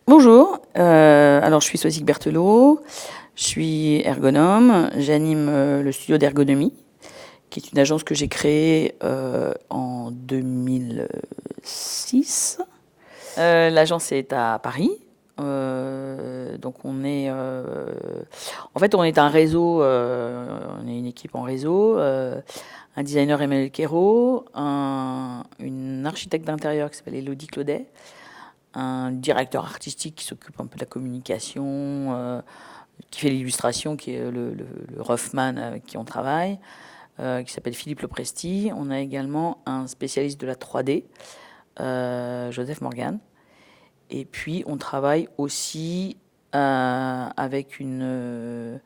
Bonjour, alors je suis Soisic Berthelot, je suis ergonome, j'anime le studio d'ergonomie, qui est une agence que j'ai créée en 2006. L'agence est à Paris, donc on est, en fait on est un réseau, on est une équipe en réseau, un designer Emmanuel Quérault, une architecte d'intérieur qui s'appelle Élodie Claudet, un directeur artistique qui s'occupe un peu de la communication, qui fait l'illustration, qui est le roughman avec qui on travaille, qui s'appelle Philippe Lepresti. On a également un spécialiste de la 3D, Joseph Morgan. Et puis on travaille aussi avec un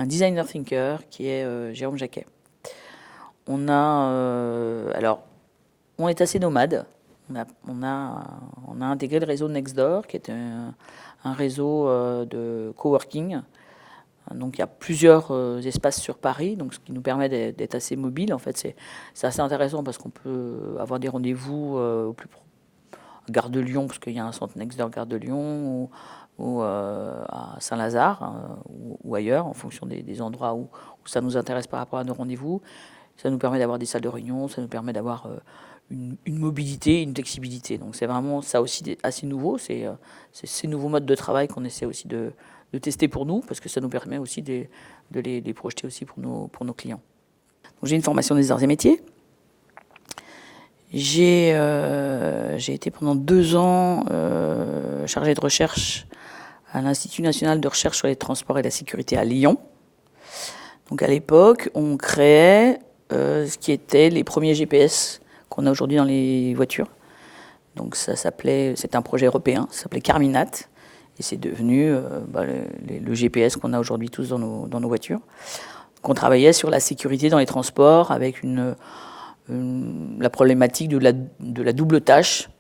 designer thinker qui est Jérôme Jacquet. On est assez nomade. On a intégré le réseau Nextdoor, qui est un réseau de coworking. Donc il y a plusieurs espaces sur Paris, donc ce qui nous permet d'être assez mobile. En fait, c'est assez intéressant parce qu'on peut avoir des rendez-vous au plus à Gare de Lyon, parce qu'il y a un centre Nextdoor Gare de Lyon, ou à Saint-Lazare, ou ailleurs, en fonction des endroits où ça nous intéresse par rapport à nos rendez-vous. Ça nous permet d'avoir des salles de réunion, ça nous permet d'avoir une mobilité, une flexibilité. Donc c'est vraiment ça aussi assez nouveau. C'est ces nouveaux modes de travail qu'on essaie aussi de tester pour nous, parce que ça nous permet aussi de les projeter aussi pour nos clients. Donc, j'ai une formation des arts et métiers. J'ai été pendant 2 ans chargée de recherche à l'Institut national de recherche sur les transports et la sécurité à Lyon. Donc à l'époque, on créait ce qui était les premiers GPS qu'on a aujourd'hui dans les voitures. Donc c'était un projet européen, ça s'appelait Carminat, et c'est devenu le GPS qu'on a aujourd'hui tous dans nos voitures. Donc on travaillait sur la sécurité dans les transports avec la problématique de la double tâche,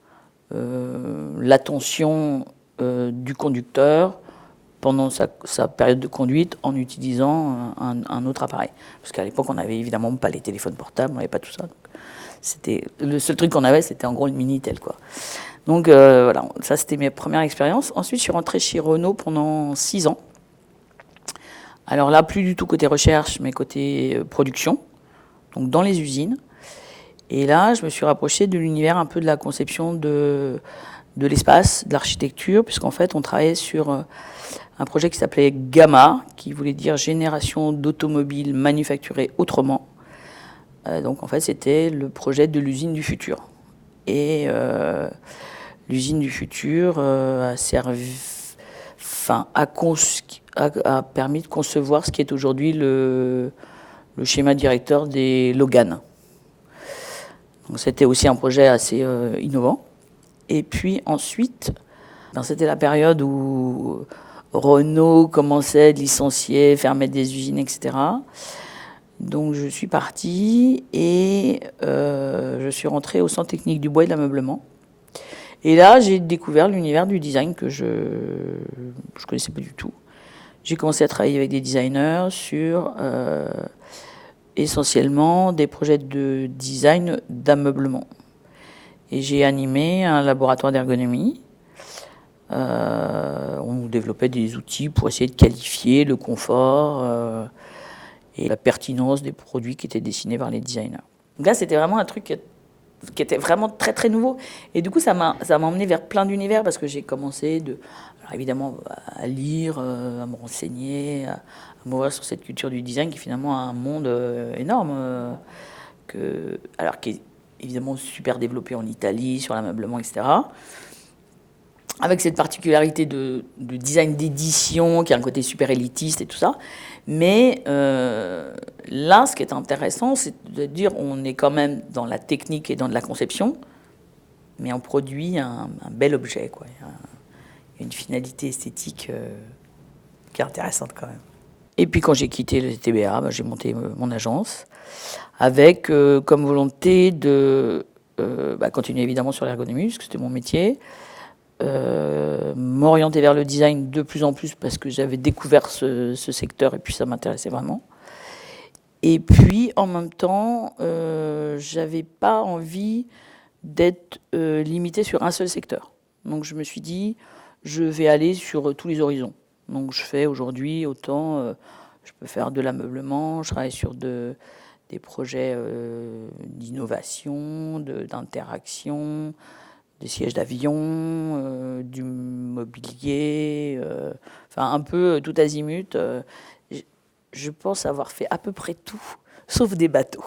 l'attention du conducteur pendant sa période de conduite en utilisant un autre appareil. Parce qu'à l'époque, on n'avait évidemment pas les téléphones portables, on n'avait pas tout ça. Donc le seul truc qu'on avait, c'était en gros une Minitel, quoi. Donc voilà, ça c'était mes premières expériences. Ensuite, je suis rentrée chez Renault pendant 6 ans. Alors là, plus du tout côté recherche, mais côté production, donc dans les usines. Et là, je me suis rapprochée de l'univers un peu de la conception de l'espace, de l'architecture, puisqu'en fait, on travaillait sur un projet qui s'appelait Gamma, qui voulait dire Génération d'automobiles manufacturées autrement. Donc en fait, c'était le projet de l'usine du futur. Et l'usine du futur a permis de concevoir ce qui est aujourd'hui le schéma directeur des Logan. Donc c'était aussi un projet assez innovant. Et puis ensuite, c'était la période où Renault commençait de licencier, fermer des usines, etc. Donc je suis partie et je suis rentrée au Centre technique du bois et de l'ameublement. Et là, j'ai découvert l'univers du design que je connaissais pas du tout. J'ai commencé à travailler avec des designers sur essentiellement des projets de design d'ameublement. Et j'ai animé un laboratoire d'ergonomie. On développait des outils pour essayer de qualifier le confort et la pertinence des produits qui étaient dessinés par les designers. Donc là, c'était vraiment un truc qui était vraiment très très nouveau. Et du coup, ça m'a emmené vers plein d'univers parce que j'ai commencé alors évidemment à lire, à me renseigner, à m'ouvrir sur cette culture du design qui est finalement un monde énorme, qui est évidemment super développé en Italie, sur l'ameublement, etc. Avec cette particularité de design d'édition, qui a un côté super élitiste et tout ça. Mais là, ce qui est intéressant, c'est de dire on est quand même dans la technique et dans de la conception, mais on produit un bel objet, quoi. Il y a une finalité esthétique qui est intéressante quand même. Et puis quand j'ai quitté le TBA, j'ai monté mon agence avec comme volonté de continuer évidemment sur l'ergonomie, parce que c'était mon métier, m'orienter vers le design de plus en plus parce que j'avais découvert ce secteur et puis ça m'intéressait vraiment. Et puis en même temps, j'avais pas envie d'être limité sur un seul secteur. Donc je me suis dit, je vais aller sur tous les horizons. Donc je fais aujourd'hui autant, je peux faire de l'ameublement, je travaille sur des projets d'innovation, d'interaction, des sièges d'avion, du mobilier, enfin un peu tout azimut. Je pense avoir fait à peu près tout, sauf des bateaux.